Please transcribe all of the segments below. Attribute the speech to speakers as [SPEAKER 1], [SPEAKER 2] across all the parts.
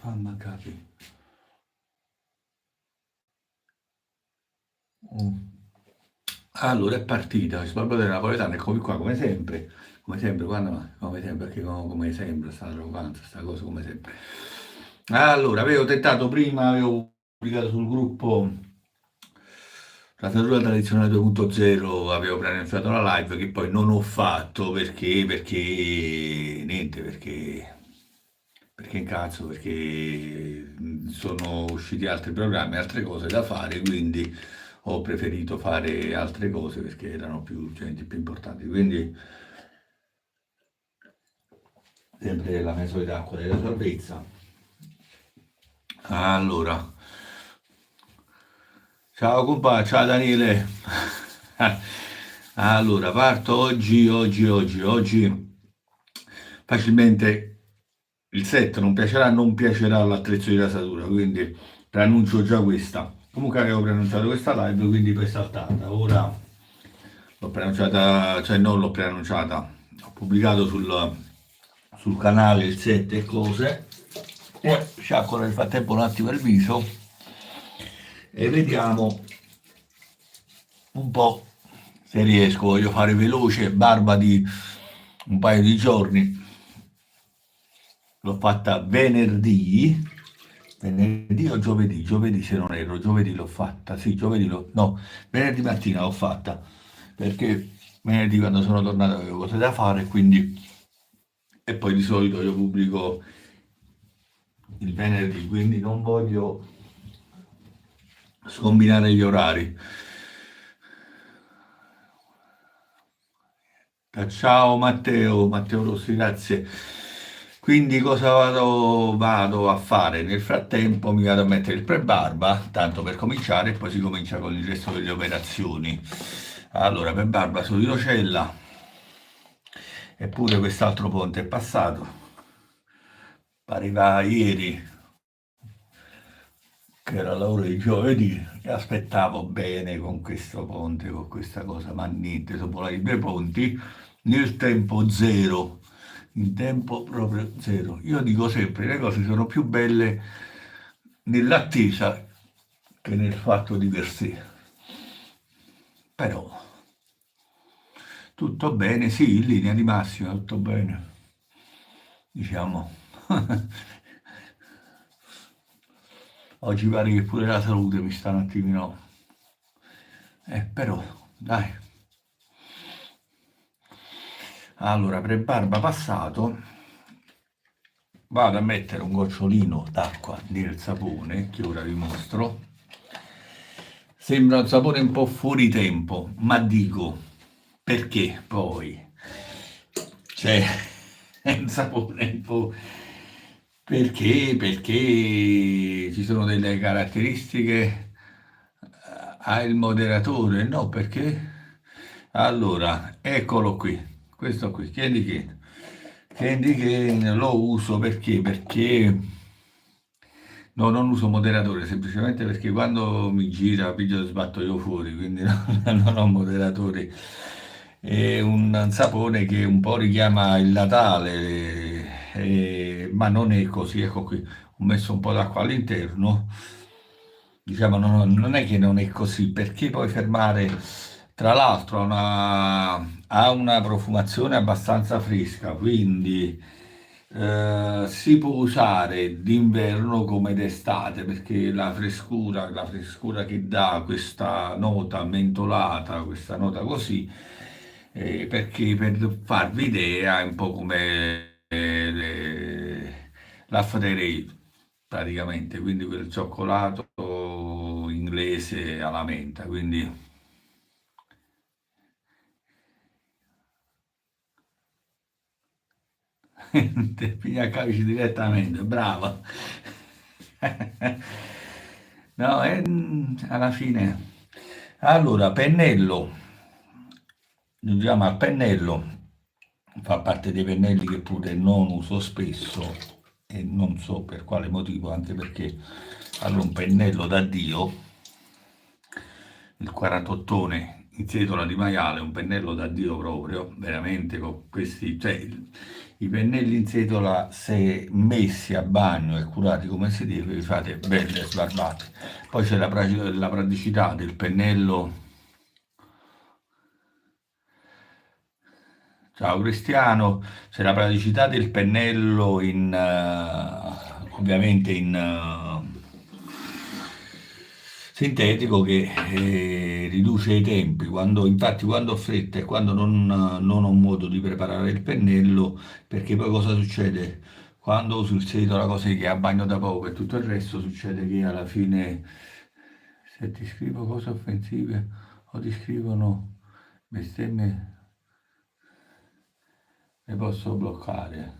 [SPEAKER 1] Fammi capire. Mm. Allora è partita, il Sbalbo delle Napoletane, eccomi qua, come sempre, quando, come sempre, perché come sempre, sta arroganza, sta cosa come sempre. Allora, avevo tentato prima, avevo pubblicato sul gruppo la Statura Tradizionale 2.0, avevo pianificato la live che poi non ho fatto perché, niente, perché incazzo, perché sono usciti altri programmi, altre cose da fare, quindi ho preferito fare altre cose perché erano più urgenti, più importanti. Quindi sempre la mia solita acqua della salvezza. Allora, ciao compa, ciao Daniele. Allora, parto oggi. Facilmente il set non piacerà, non piacerà l'attrezzo di rasatura, quindi preannuncio già questa. Comunque avevo preannunciato questa live, quindi poi è saltata. Ora l'ho preannunciata, cioè non l'ho preannunciata, ho pubblicato sul canale il set e cose. E sciacquolo nel frattempo un attimo il viso e vediamo un po' se riesco. Voglio fare veloce, barba di un paio di giorni. L'ho fatta venerdì o giovedì, giovedì se non erro, giovedì l'ho fatta, sì, no, venerdì mattina l'ho fatta, perché venerdì quando sono tornato avevo cose da fare, quindi, e poi di solito io pubblico il venerdì, quindi non voglio scombinare gli orari. Ciao Matteo, Matteo Rossi, grazie. Quindi cosa vado a fare? Nel frattempo mi vado a mettere il pre-barba, tanto per cominciare, e poi si comincia con il resto delle operazioni. Allora, pre-barba su di Rocella, eppure quest'altro ponte è passato. Pareva ieri, che era l'ora di giovedì, e aspettavo bene con questo ponte, con questa cosa, ma niente, sono volati due ponti nel tempo zero, in tempo proprio zero. Io dico sempre, le cose sono più belle nell'attesa che nel fatto di per sé. Però tutto bene, sì, in linea di massima, tutto bene, diciamo. Oggi pare che pure la salute mi sta un attimino. Però, dai. Allora, pre-barba passato, vado a mettere un gocciolino d'acqua nel sapone, che ora vi mostro. Sembra un sapone un po' fuori tempo, ma dico perché poi c'è un sapone un po'. Perché ci sono delle caratteristiche, ha il moderatore? No, perché? Allora, eccolo qui, questo qui, Candy Cane lo uso perché no, non uso moderatore, semplicemente perché quando mi gira piglio e sbatto io fuori, quindi non ho moderatori. È un sapone che un po' richiama il Natale, ma non è così, ecco qui, ho messo un po' d'acqua all'interno, diciamo non è che non è così, perché poi fermare, tra l'altro ha una profumazione abbastanza fresca, quindi si può usare d'inverno come d'estate perché la frescura che dà questa nota mentolata, questa nota così, perché per farvi idea è un po' come l'After Eight praticamente, quindi quel cioccolato inglese alla menta, quindi te piglia capisci direttamente, bravo. No, alla fine. Allora, pennello, giungiamo al pennello, fa parte dei pennelli che pure non uso spesso e non so per quale motivo, anche perché allora un pennello da Dio, il 48one in setola di maiale, un pennello da Dio proprio, veramente con questi, cioè i pennelli in setola se messi a bagno e curati come si deve, vi fate belle sbarbate. Poi c'è la praticità del pennello. Ciao Cristiano, c'è la praticità del pennello ovviamente in sintetico che riduce i tempi. Infatti quando ho fretta e quando non ho modo di preparare il pennello, perché poi cosa succede? Quando sul sito la cosa che a bagno da poco e tutto il resto succede che alla fine se ti scrivo cose offensive o ti scrivono bestemmie le posso bloccare.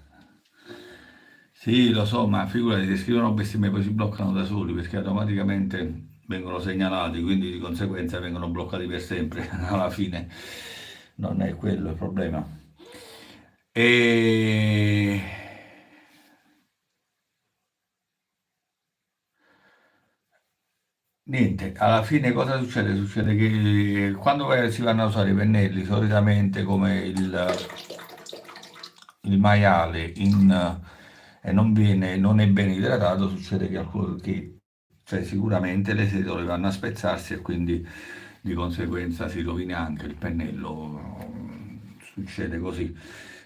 [SPEAKER 1] Sì, lo so, ma figurati, se scrivono bestemmie poi si bloccano da soli perché automaticamente vengono segnalati, quindi di conseguenza vengono bloccati per sempre. Alla fine non è quello il problema. E niente, alla fine cosa succede? Succede che quando si vanno a usare i pennelli, solitamente come il maiale e non è ben idratato, succede cioè, sicuramente le setole vanno a spezzarsi e quindi di conseguenza si rovina anche il pennello, succede così.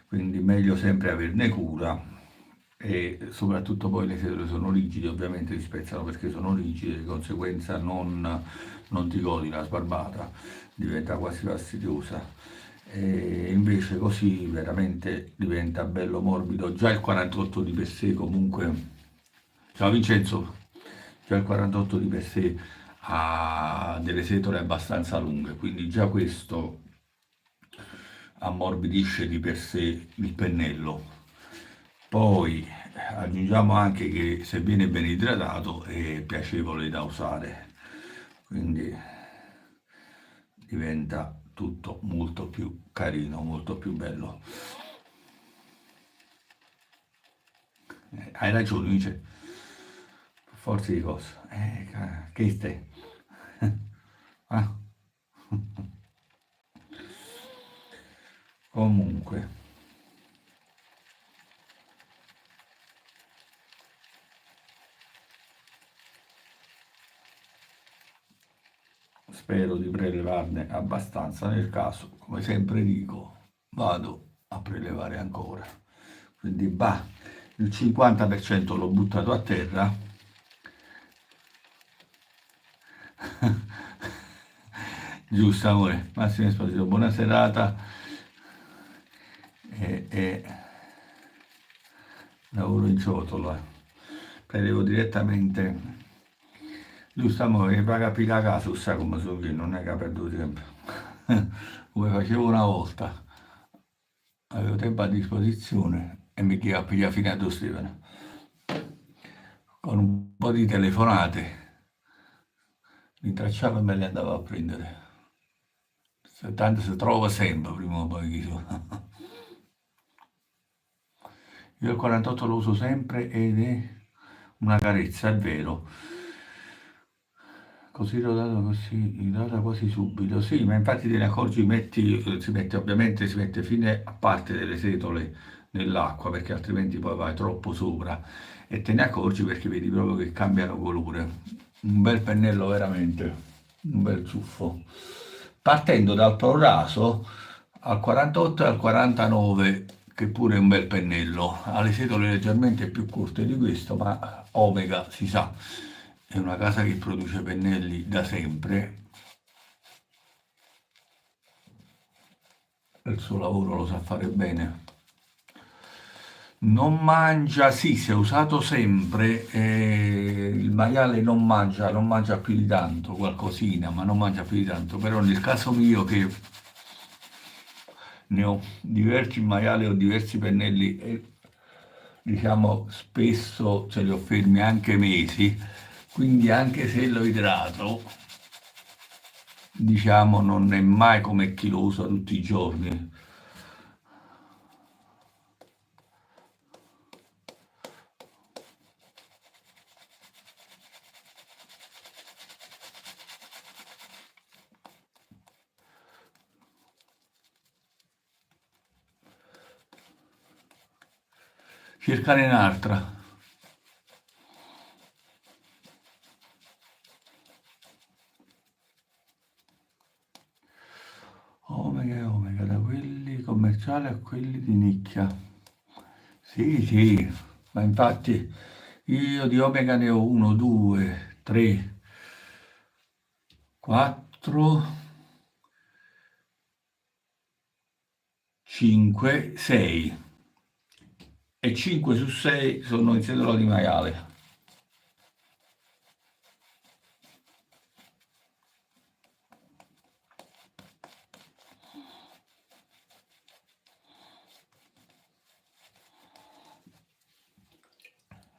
[SPEAKER 1] Quindi meglio sempre averne cura e soprattutto poi le setole sono rigide, ovviamente si spezzano perché sono rigide, di conseguenza non ti godi la sbarbata, diventa quasi fastidiosa. E invece così veramente diventa bello morbido. Già il 48 di per sé comunque, ciao Vincenzo, già il 48 di per sé ha delle setole abbastanza lunghe, quindi già questo ammorbidisce di per sé il pennello. Poi aggiungiamo anche che se viene ben idratato è piacevole da usare, quindi diventa tutto molto più carino, molto più bello. Hai ragione, dice, per forza di cose. Che stai? Ah, comunque, spero di prelevarne abbastanza. Nel caso, come sempre dico, vado a prelevare ancora. Quindi, bah, il 50% l'ho buttato a terra. Giusto, amore. Massimo Esposito, buona serata e lavoro in ciotola. Prelevo direttamente. Giusto, amore, paga più la casa, sa come sono che non è che ha perduto tempo. Come facevo una volta, avevo tempo a disposizione e mi chiedeva a pigliare fino a Stefano. Con un po' di telefonate, li tracciavo e me li andavo a prendere. Tanto si trova sempre prima o poi chi so. Io il 48 lo uso sempre ed è una carezza, è vero. Così rodato così, idrata quasi subito. Sì, ma infatti te ne accorgi, si mette ovviamente, si mette fine a parte delle setole nell'acqua perché altrimenti poi vai troppo sopra e te ne accorgi perché vedi proprio che cambiano colore. Un bel pennello veramente, un bel ciuffo. Partendo dal proraso al 48 e al 49, che pure è un bel pennello, ha le setole leggermente più corte di questo, ma Omega si sa, è una casa che produce pennelli da sempre, il suo lavoro lo sa fare bene. Non mangia, sì, si è usato sempre, il maiale non mangia più di tanto, qualcosina, ma non mangia più di tanto, però nel caso mio che ne ho diversi maiali, ho diversi pennelli e diciamo spesso ce li ho fermi anche mesi, quindi anche se lo idrato, diciamo non è mai come chi lo usa tutti i giorni. cercare un'altra. Omega e Omega, da quelli commerciali a quelli di nicchia. Sì, sì, ma infatti io di Omega ne ho 1, 2, 3, 4, 5, 6 e 5 su 6 sono in sedola di maiale.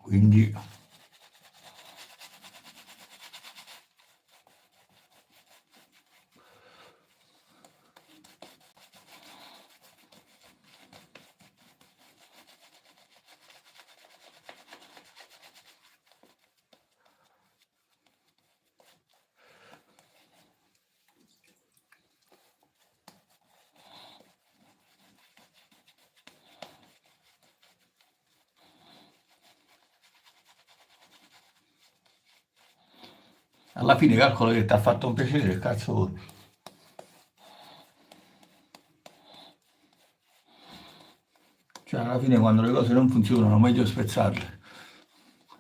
[SPEAKER 1] Quindi alla fine calcola che ti ha fatto un piacere, che cazzo vuoi? Cioè alla fine quando le cose non funzionano meglio spezzarle.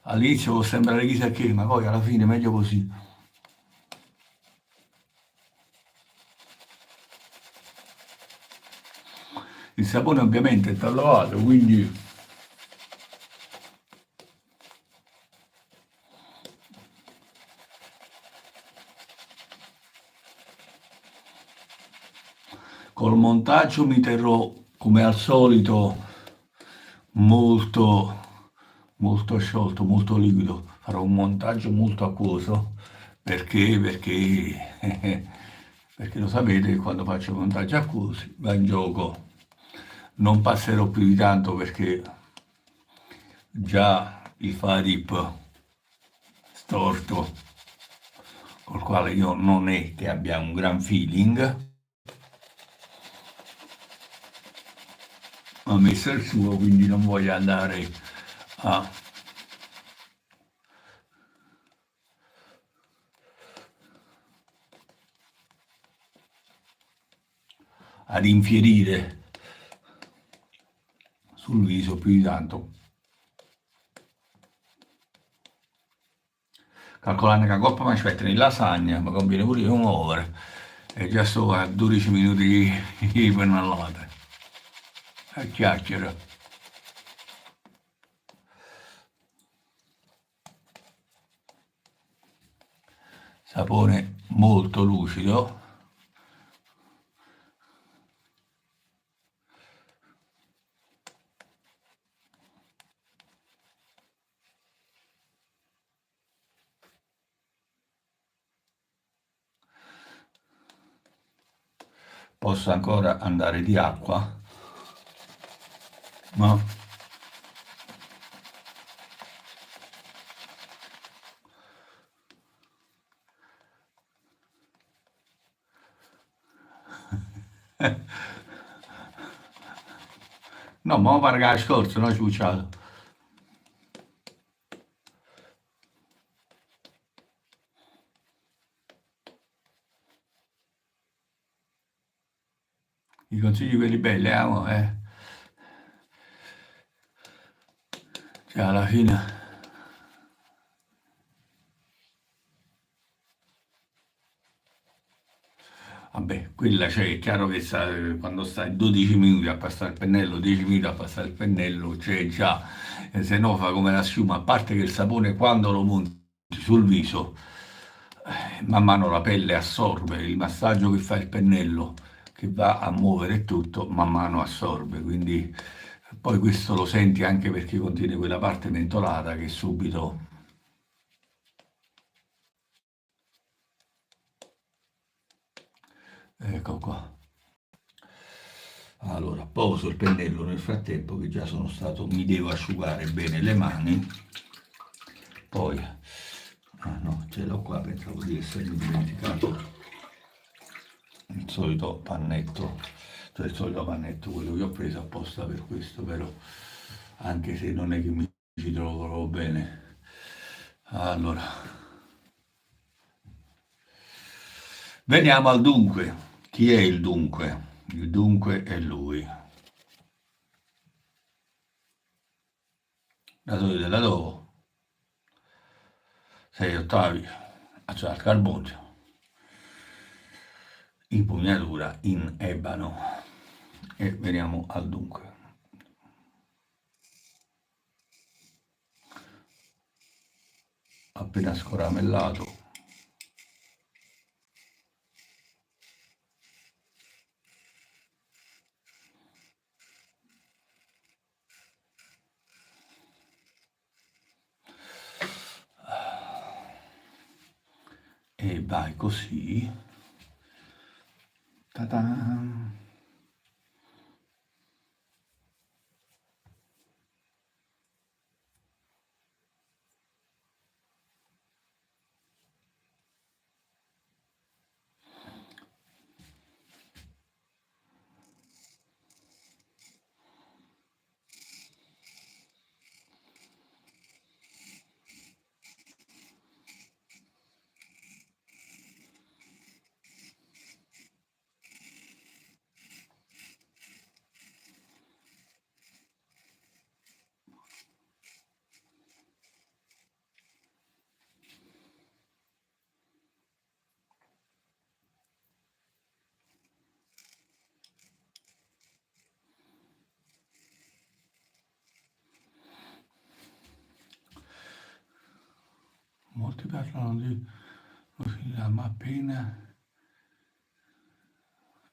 [SPEAKER 1] All'inizio può sembrare chissà che, ma poi alla fine meglio così. Il sapone ovviamente è lavato, quindi col montaggio mi terrò come al solito molto, molto sciolto, molto liquido. Farò un montaggio molto acquoso perché, perché lo sapete che quando faccio montaggi acquosi va in gioco. Non passerò più di tanto perché già il Fadip storto, col quale io non è che abbia un gran feeling, ha messo il suo, quindi non voglio andare a, ad infierire sul viso più di tanto. Calcolando che a coppa mi aspettano in lasagna, mi conviene pure io muovere e già sto a 12 minuti di pennellate a chiacchiere. Sapone molto lucido. Posso ancora andare di acqua, ma no, ma pare che la scorsa, no, ciucciato. I consigli quelli belli, mo, cioè alla fine, vabbè, quella cioè, è chiaro che quando stai 12 minuti a passare il pennello, 10 minuti a passare il pennello, cioè già, se no fa come la schiuma, a parte che il sapone quando lo monti sul viso, man mano la pelle assorbe, il massaggio che fa il pennello, che va a muovere tutto, man mano assorbe, quindi poi questo lo senti anche perché contiene quella parte mentolata che subito. Ecco qua. Allora, poso il pennello nel frattempo che già sono stato, mi devo asciugare bene le mani. Poi, ah no, ce l'ho qua, pensavo di essermi dimenticato il solito pannetto, cioè il solito pannetto, quello che ho preso apposta per questo, però anche se non è che mi ci trovo bene. Allora, veniamo al dunque. Chi è il dunque? Il dunque è lui. Datore della dovo, 6 ottavi, acciaio al carbonio, impugnatura in ebano. E veniamo al dunque. Appena scaramellato. E vai così. Ta-da! Molti parlano di Rosina, ma appena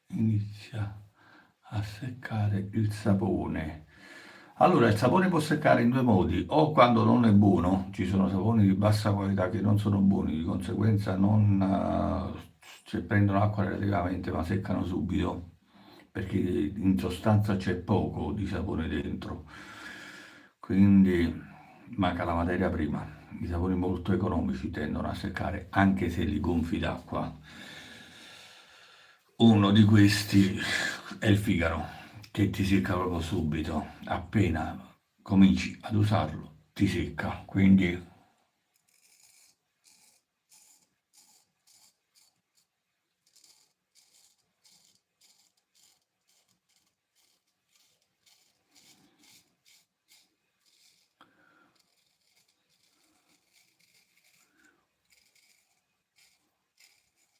[SPEAKER 1] inizia a seccare il sapone. Allora, il sapone può seccare in due modi, o quando non è buono, ci sono saponi di bassa qualità che non sono buoni, di conseguenza non, cioè, prendono acqua relativamente, ma seccano subito, perché in sostanza c'è poco di sapone dentro, quindi manca la materia prima. I saponi molto economici tendono a seccare, anche se li gonfi d'acqua. Uno di questi è il Figaro, che ti secca proprio subito, appena cominci ad usarlo, ti secca. Quindi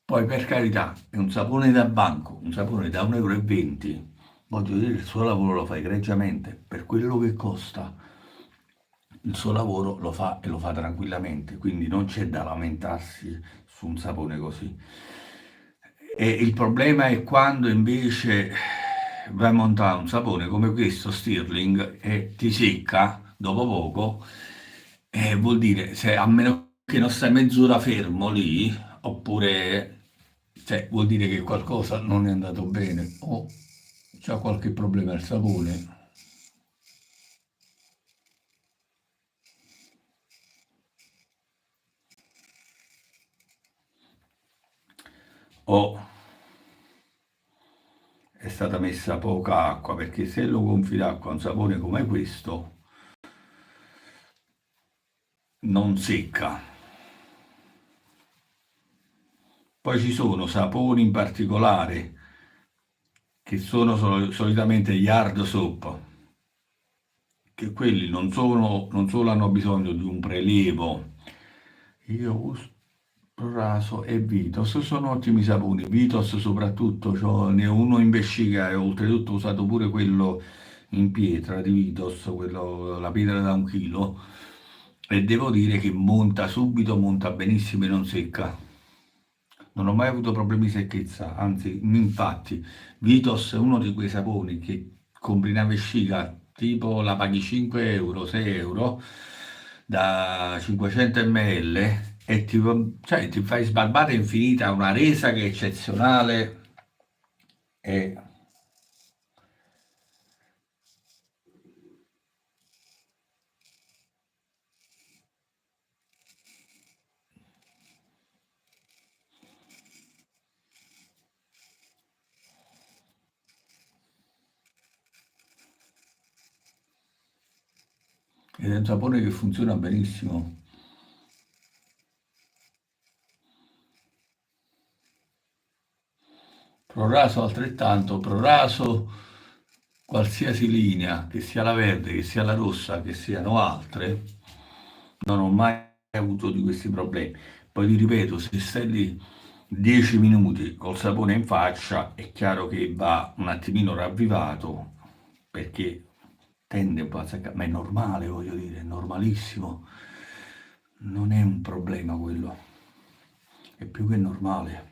[SPEAKER 1] poi per carità, è un sapone da banco, un sapone da 1,20 euro. Voglio dire, il suo lavoro lo fa egregiamente, per quello che costa, il suo lavoro lo fa e lo fa tranquillamente, quindi non c'è da lamentarsi su un sapone così. E il problema è quando invece vai a montare un sapone come questo Stirling e ti secca dopo poco, vuol dire, se, a meno che non stai mezz'ora fermo lì, oppure cioè, vuol dire che qualcosa non è andato bene o c'è qualche problema al sapone. O è stata messa poca acqua, perché se lo gonfi d'acqua un sapone come questo non secca. Poi ci sono saponi in particolare che sono solitamente gli hard soap, che quelli non solo hanno bisogno di un prelievo. Io uso Raso e Vitos, sono ottimi saponi. Vitos soprattutto, ne ho uno in vescica e oltretutto ho usato pure quello in pietra di Vitos, la pietra da 1 chilo, e devo dire che monta subito, monta benissimo e non secca. Non ho mai avuto problemi di secchezza, anzi, infatti, Vitos è uno di quei saponi che compri una vescica, tipo la paghi 5 euro, 6 euro, da 500 ml e cioè, ti fai sbarbata infinita, una resa che è eccezionale e ed è un sapone che funziona benissimo. Proraso altrettanto, Proraso qualsiasi linea, che sia la verde, che sia la rossa, che siano altre, non ho mai avuto di questi problemi. Poi ti ripeto, se stai lì 10 minuti col sapone in faccia, è chiaro che va un attimino ravvivato, perché tende un po' a seccare, ma è normale, voglio dire, è normalissimo, non è un problema quello, è più che normale.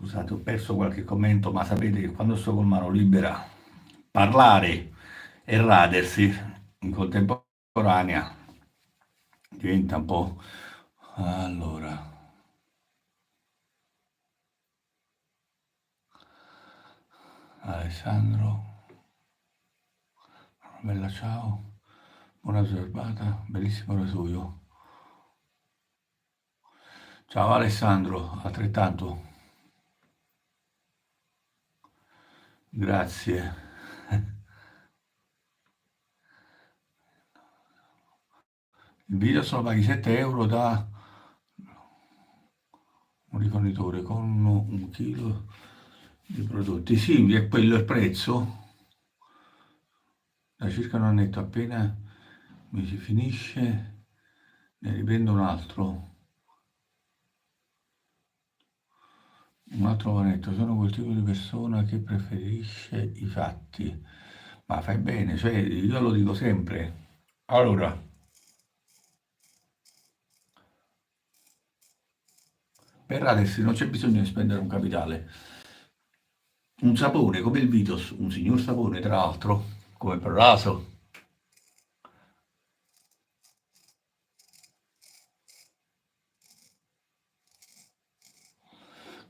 [SPEAKER 1] Scusate, ho perso qualche commento, ma sapete che quando sto con mano libera, parlare e radersi in contemporanea diventa un po'. Allora, Alessandro, bella ciao, buona giornata, bellissimo rasoio. Ciao Alessandro, altrettanto, grazie. Il video solo paghi 7 euro da un rifornitore con 1 chilo di prodotti. Sì, è quello il prezzo. Da circa un annetto, appena mi si finisce, ne riprendo un altro vanetto. Sono quel tipo di persona che preferisce i fatti. Ma fai bene, cioè io lo dico sempre. Allora, per adesso non c'è bisogno di spendere un capitale. Un sapone come il Vitos, un signor sapone tra l'altro, come per raso,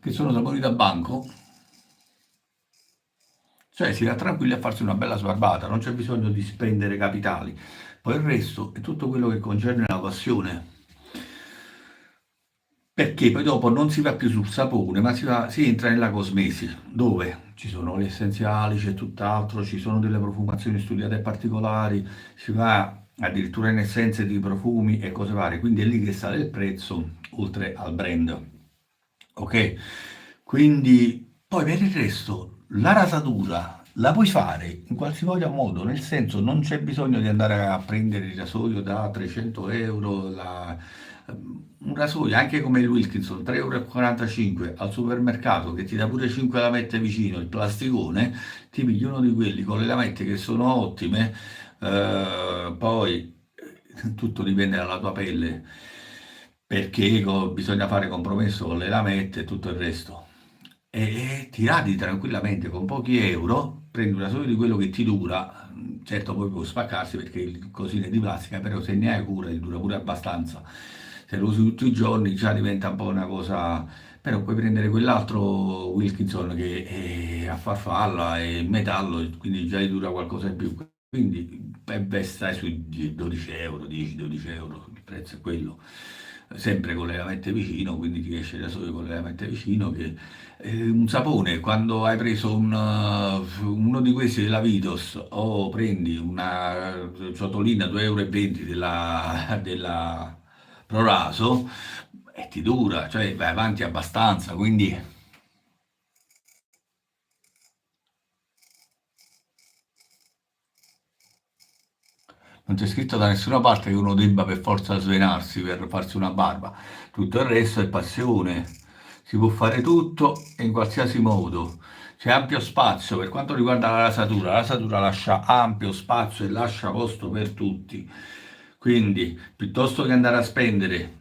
[SPEAKER 1] che sono saponi da banco, cioè si va tranquilli a farsi una bella sbarbata, non c'è bisogno di spendere capitali. Poi il resto è tutto quello che concerne la passione. Perché poi dopo non si va più sul sapone, ma si entra nella cosmesi, dove ci sono gli essenziali, c'è tutt'altro, ci sono delle profumazioni studiate particolari, si va addirittura in essenze di profumi e cose varie, quindi è lì che sale il prezzo, oltre al brand. Ok? Quindi poi per il resto la rasatura la puoi fare in qualsivoglia modo, nel senso non c'è bisogno di andare a prendere il rasoio da 300 euro, un rasoio anche come il Wilkinson 3,45 euro al supermercato che ti dà pure 5 lamette vicino, il plasticone, ti pigli uno di quelli con le lamette che sono ottime, poi tutto dipende dalla tua pelle, perché bisogna fare compromesso con le lamette e tutto il resto. E ti radi tranquillamente con pochi euro, prendi una sola di quello che ti dura, certo poi può spaccarsi perché il cosino è di plastica, però se ne hai cura ti dura pure abbastanza. Se lo usi tutti i giorni già diventa un po' una cosa, però puoi prendere quell'altro Wilkinson che è a farfalla, è metallo, e quindi già gli dura qualcosa in più. Quindi beh, stai sui 12 euro, 10-12 euro, il prezzo è quello. Sempre con le lamette vicino, quindi ti esce da solo con le lamette vicino. Che, un sapone, quando hai preso uno di questi della Vitos o prendi una ciotolina 2,20 euro della Proraso, e ti dura, cioè vai avanti abbastanza, quindi Non c'è scritto da nessuna parte che uno debba per forza svenarsi per farsi una barba. Tutto il resto è passione. Si può fare tutto e in qualsiasi modo. C'è ampio spazio per quanto riguarda la rasatura. La rasatura lascia ampio spazio e lascia posto per tutti. Quindi, piuttosto che andare a spendere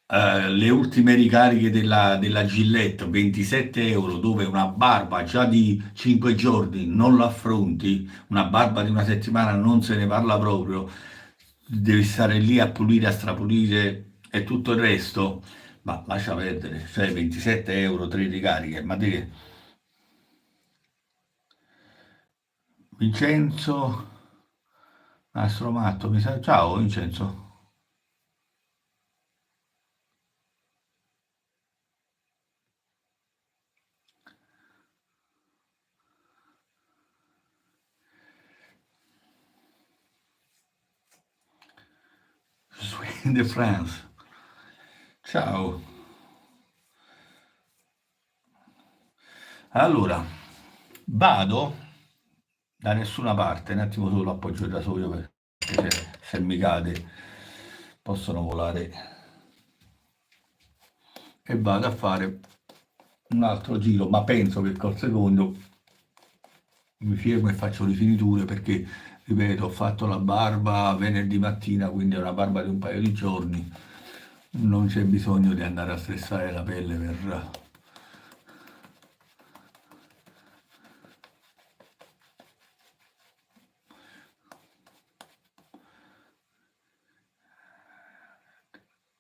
[SPEAKER 1] le ultime ricariche della Gillette, 27 euro, dove una barba già di 5 giorni non l'affronti, una barba di una settimana non se ne parla proprio, devi stare lì a pulire, a strapulire e tutto il resto, ma lascia perdere, cioè 27 euro, 3 ricariche, ma di che? Vincenzo Astromatto, mi sa... Ciao Vincenzo. In the France. Ciao. Allora, vado da nessuna parte, un attimo solo appoggio il rasoio perché se mi cade possono volare e vado a fare un altro giro, ma penso che col secondo mi fermo e faccio rifiniture perché, ripeto, ho fatto la barba venerdì mattina, quindi è una barba di un paio di giorni, non c'è bisogno di andare a stressare la pelle per...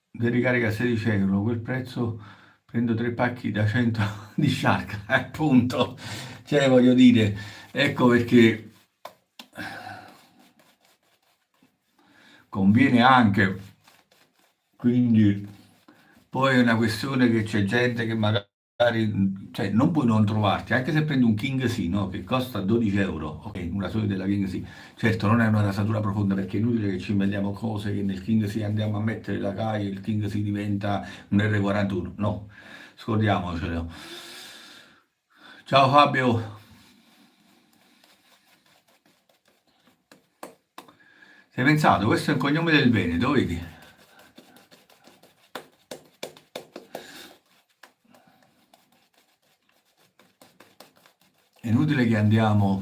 [SPEAKER 1] di ricarica a 16 euro, quel prezzo prendo 3 pacchi da 100 di Shark, appunto, cioè voglio dire, ecco perché conviene anche, quindi poi è una questione che c'è gente che magari, cioè non puoi non trovarti, anche se prendi un King sì, no, che costa 12 euro, ok, una sola della King sì, certo non è una rasatura profonda perché è inutile che ci inventiamo cose che nel King sì andiamo a mettere la CAI e il King sì diventa un R41, no, scordiamocelo. Ciao Fabio, sei pensato? Questo è il cognome del Veneto, vedi? È inutile che andiamo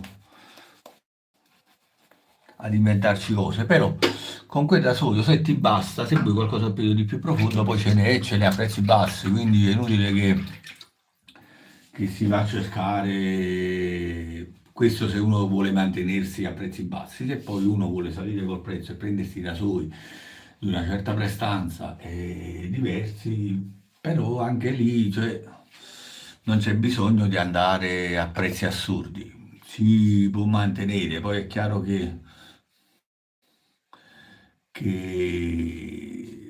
[SPEAKER 1] ad inventarci cose, però con quel rasoio se ti basta, se vuoi qualcosa di più profondo, poi ce n'è a prezzi bassi, quindi è inutile che si va a cercare questo se uno vuole mantenersi a prezzi bassi, se poi uno vuole salire col prezzo e prendersi i rasoi di una certa prestanza e diversi, però anche lì cioè, non c'è bisogno di andare a prezzi assurdi, si può mantenere, poi è chiaro che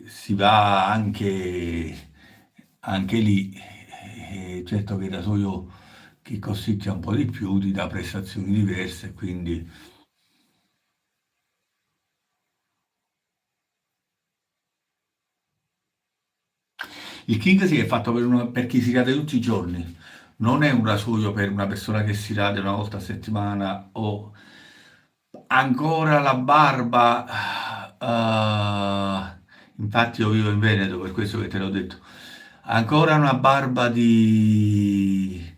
[SPEAKER 1] si va anche lì, certo che il rasoio che costicchia un po' di più ti dà prestazioni diverse, quindi il King sì è fatto per chi si rade tutti i giorni, non è un rasoio per una persona che si rade una volta a settimana o ancora la barba. Infatti io vivo in Veneto, per questo che te l'ho detto. Ancora una barba di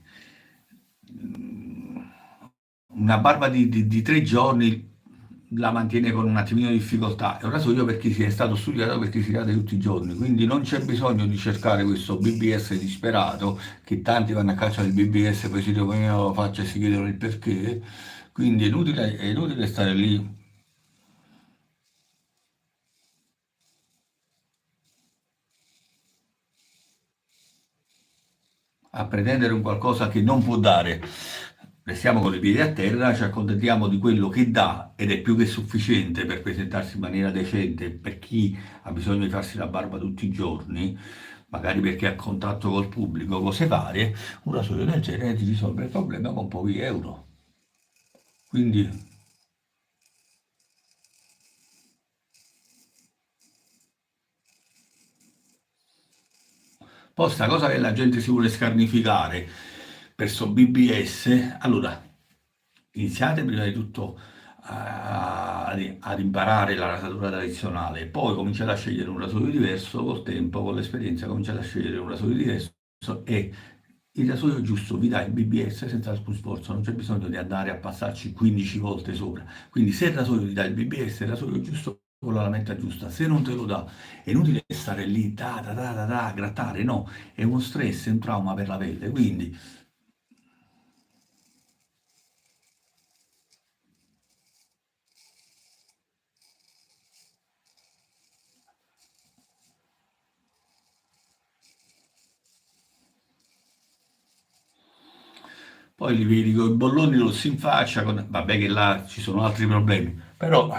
[SPEAKER 1] 3 giorni la mantiene con un attimino di difficoltà. È un rasoio per chi si è stato studiato per chi si cade tutti i giorni, quindi non c'è bisogno di cercare questo BBS disperato, che tanti vanno a caccia del BBS, poi si trovano la faccia e si chiedono il perché. Quindi è inutile stare lì a pretendere un qualcosa che non può dare. Restiamo con i piedi a terra, ci accontentiamo di quello che dà ed è più che sufficiente per presentarsi in maniera decente per chi ha bisogno di farsi la barba tutti i giorni, magari perché ha contatto col pubblico, cose varie, un rasoio del genere ti risolve il problema con pochi euro. Quindi, poi sta cosa che la gente si vuole scarnificare per sto BBS, allora iniziate prima di tutto ad imparare la rasatura tradizionale, poi cominciate a scegliere un rasoio diverso, col tempo, con l'esperienza cominciate a scegliere un rasoio diverso e il rasoio giusto vi dà il BBS senza lo sforzo, non c'è bisogno di andare a passarci 15 volte sopra. Quindi se il rasoio ti dà il BBS, il rasoio giusto con la lametta giusta, se non te lo dà, è inutile stare lì, a grattare, no, è uno stress, è un trauma per la pelle, quindi poi li vedi con i bolloni rossi in faccia, vabbè che là ci sono altri problemi, però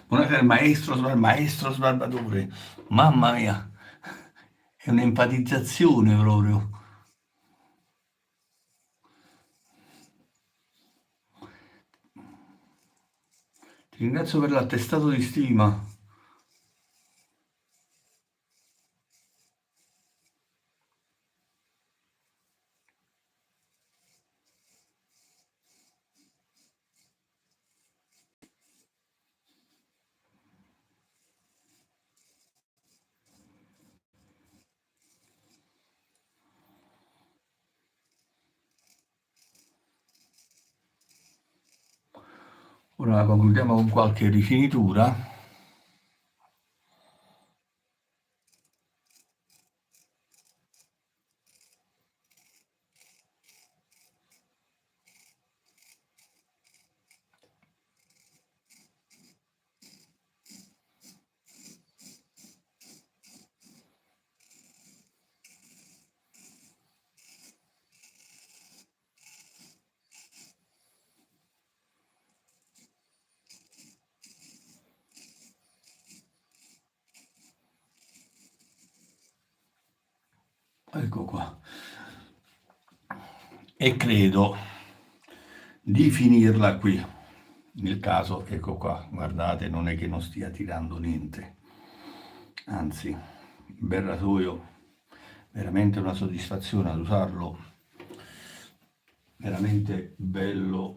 [SPEAKER 1] buonasera maestro sbarbatore, mamma mia, è un'enfatizzazione proprio. Ti ringrazio per l'attestato di stima. Ora concludiamo con qualche rifinitura. Ecco qua. E credo di finirla qui. Nel caso, ecco qua, guardate, non è che non stia tirando niente. Anzi, bel rasoio, veramente una soddisfazione ad usarlo, veramente bello,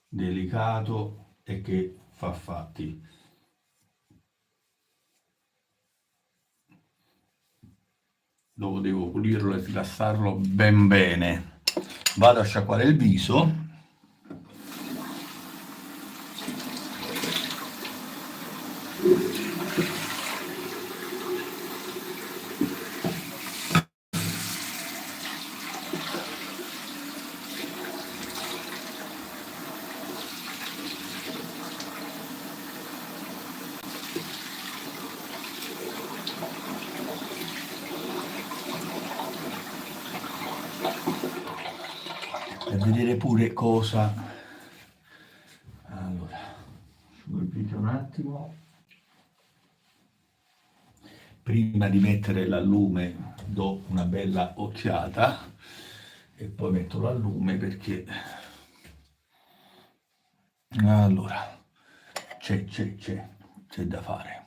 [SPEAKER 1] delicato e che fa fatti. Dopo devo pulirlo e rilassarlo ben bene. Vado a sciacquare il viso. Per vedere pure cosa. Allora, asciugo il video un attimo. Prima di mettere l'allume do una bella occhiata e poi metto l'allume perché allora c'è da fare.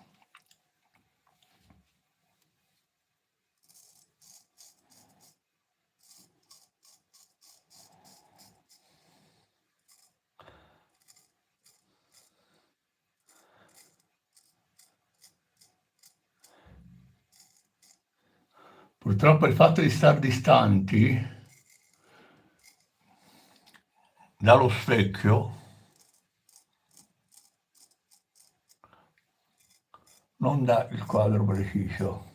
[SPEAKER 1] Purtroppo il fatto di star distanti dallo specchio non dà il quadro preciso.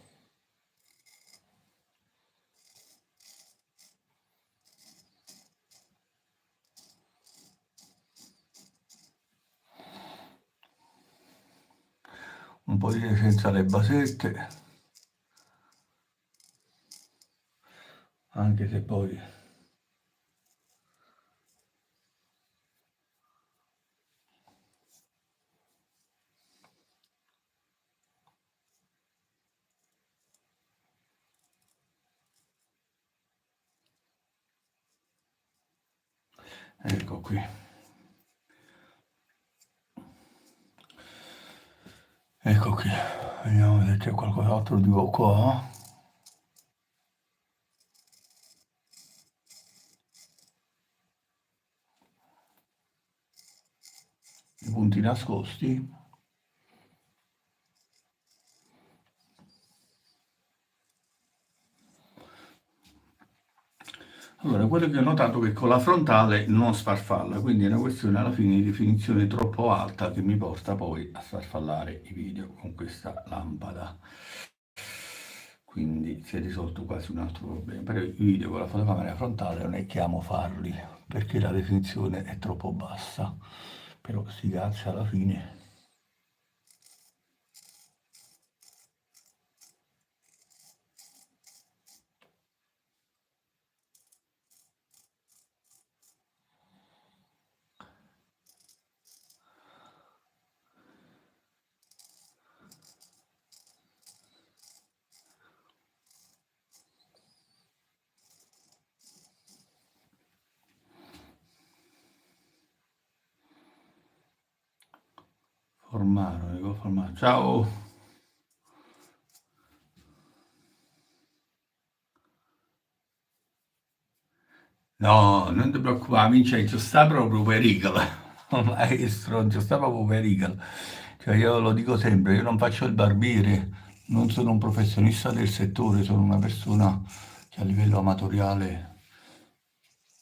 [SPEAKER 1] Un po' di senza le basette, anche se poi ecco qui, ecco qui, vediamo se c'è qualcos'altro di qua. I punti nascosti. Allora, quello che ho notato è che con la frontale non sfarfalla, quindi è una questione alla fine di definizione troppo alta che mi porta poi a sfarfallare i video con questa lampada. Quindi si è risolto quasi un altro problema. Però i video con la fotocamera frontale non è che amo farli, perché la definizione è troppo bassa. Però sti cazzi alla fine. Formaro, devo formare. Ciao! No, non ti preoccupare, Vincenzo, sta proprio pericolo. Maestro, non ci sta proprio pericolo. Cioè, io lo dico sempre, io non faccio il barbiere, non sono un professionista del settore, sono una persona che a livello amatoriale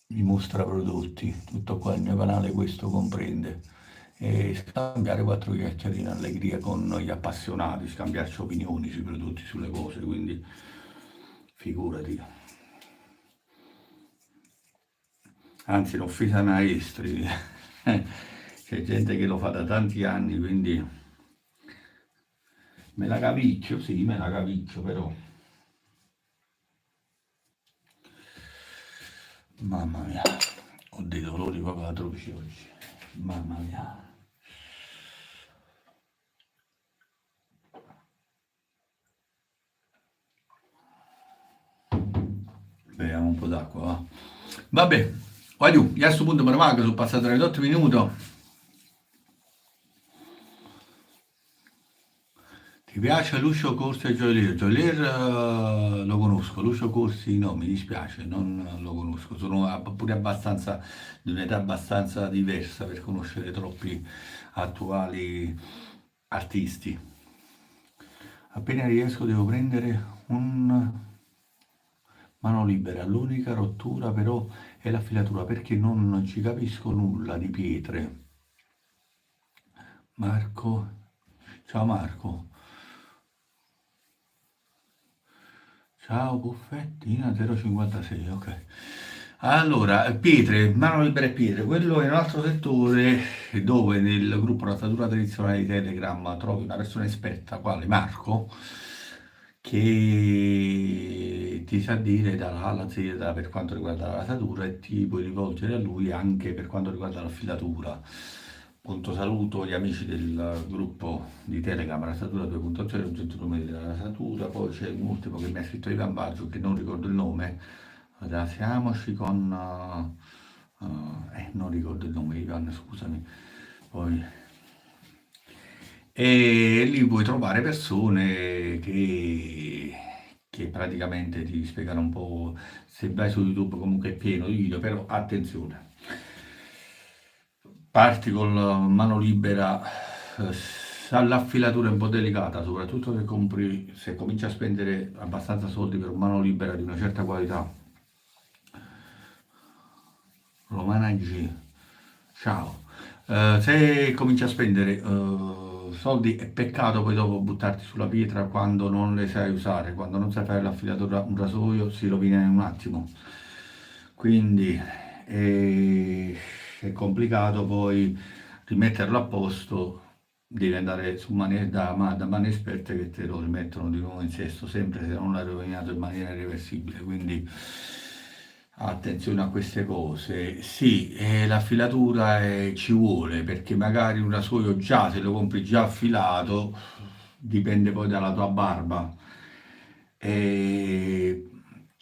[SPEAKER 1] mi mostra prodotti. Tutto qua, il mio canale questo comprende. E scambiare quattro chiacchiere in allegria con gli appassionati, scambiarci opinioni sui prodotti, sulle cose, quindi figurati. Anzi, l'offesa maestri, c'è gente che lo fa da tanti anni, quindi me la cavicchio, sì, me la cavicchio, però, mamma mia, ho dei dolori proprio atroci oggi, mamma mia. Beviamo un po' d'acqua, va. Vabbè, vai giù, io a questo punto me ne vado, sono passato 38 minuti. Ti piace Lucio Corsi e Joelier? Joelier lo conosco, Lucio Corsi no, mi dispiace, non lo conosco. Sono pure abbastanza di un'età abbastanza diversa per conoscere troppi attuali artisti. Appena riesco devo prendere un mano libera. L'unica rottura però è la filatura perché non ci capisco nulla di pietre. Marco, ciao Marco. Ciao Buffettina 056, ok. Allora, pietre, mano libera e pietre, quello è un altro settore dove nel gruppo Rasatura Tradizionale di Telegram trovi una persona esperta, quale Marco, che ti sa dire dalla A alla Z per quanto riguarda la rasatura e ti puoi rivolgere a lui anche per quanto riguarda l'affilatura. Appunto, saluto gli amici del gruppo di Telegram Rasatura 2.0, un centro numeri della rasatura, poi c'è un ultimo che mi ha scritto Ivan Baggio che non ricordo il nome, rasiamoci con... non ricordo il nome, Ivan, scusami. Poi e lì puoi trovare persone che praticamente ti spiegano un po', se vai su YouTube comunque è pieno di video, però attenzione, parti con la mano libera, l'affilatura è un po' delicata, soprattutto se compri, se cominci a spendere abbastanza soldi per un mano libera di una certa qualità. Romana G. Ciao. Se cominci a spendere soldi, è peccato poi dopo buttarti sulla pietra quando non le sai usare, quando non sai fare l'affilatore a un rasoio si rovina in un attimo. Quindi è complicato poi rimetterlo a posto, devi andare su da mani esperte che te lo rimettono di nuovo in sesto, sempre se non l'hai rovinato in maniera irreversibile. Quindi attenzione a queste cose. Sì, la filatura ci vuole perché magari un rasoio già, se lo compri già affilato, dipende poi dalla tua barba. E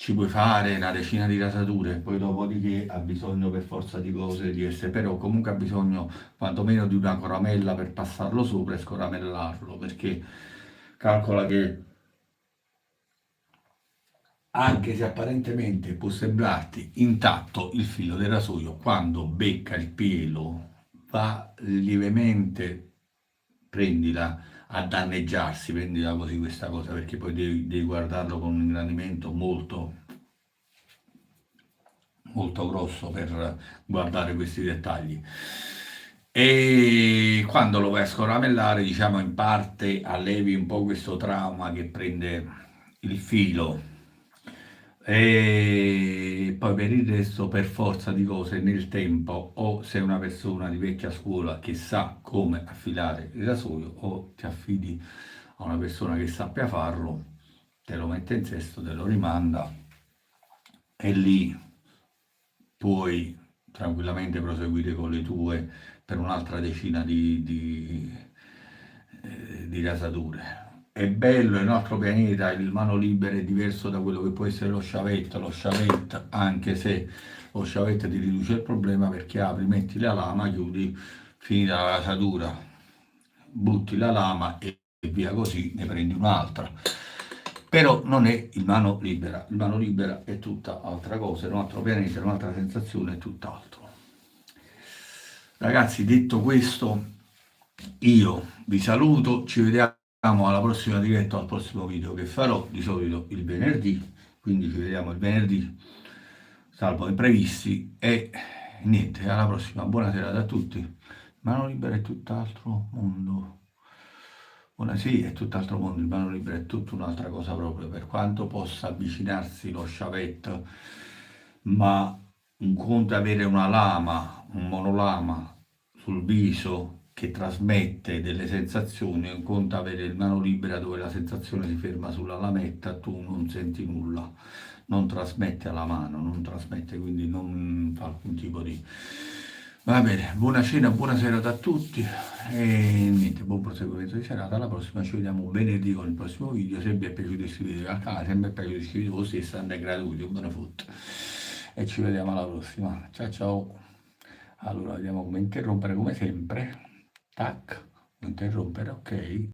[SPEAKER 1] ci puoi fare una decina di rasature, poi dopodiché ha bisogno per forza di cose diverse, però comunque ha bisogno quantomeno di una coramella per passarlo sopra e scораmellarlo, perché calcola che anche se apparentemente può sembrarti intatto il filo del rasoio, quando becca il pelo va lievemente, prendila a danneggiarsi, prendila così questa cosa, perché poi devi guardarlo con un ingrandimento molto grosso per guardare questi dettagli. E quando lo vai a scoramellare, diciamo in parte allevi un po' questo trauma che prende il filo. E poi per il resto, per forza di cose, nel tempo, o sei una persona di vecchia scuola che sa come affilare il rasoio, o ti affidi a una persona che sappia farlo, te lo mette in sesto, te lo rimanda e lì puoi tranquillamente proseguire con le tue per un'altra decina di rasature. È bello, è un altro pianeta, il mano libera è diverso da quello che può essere lo sciavetto, anche se lo sciavetto ti riduce il problema perché apri, metti la lama, chiudi, finita la rasatura, butti la lama e via così, ne prendi un'altra. Però non è il mano libera è tutta altra cosa, è un altro pianeta, è un'altra sensazione, è tutt'altro. Ragazzi, detto questo, io vi saluto, ci vediamo alla prossima diretta, al prossimo video che farò, di solito il venerdì, quindi ci vediamo il venerdì, salvo imprevisti, e niente, alla prossima, buona serata a tutti. Mano libera è tutt'altro mondo. Sì, è tutt'altro mondo, il mano libero è tutta un'altra cosa proprio, per quanto possa avvicinarsi lo sciavetto, ma un conto è avere una lama, un monolama sul viso che trasmette delle sensazioni, un conto è avere il mano libera dove la sensazione si ferma sulla lametta, tu non senti nulla, non trasmette alla mano, non trasmette, quindi non fa alcun tipo di... Va bene, buona cena, buona serata a tutti e niente, buon proseguimento di serata. Alla prossima ci vediamo venerdì con il prossimo video. Se vi è piaciuto iscrivetevi al canale, se vi è piaciuto iscrivetevi voi stessi, andate gratuiti, un buon foot. E ci vediamo alla prossima. Ciao ciao. Allora, vediamo come interrompere come sempre. Tac, interrompere, ok.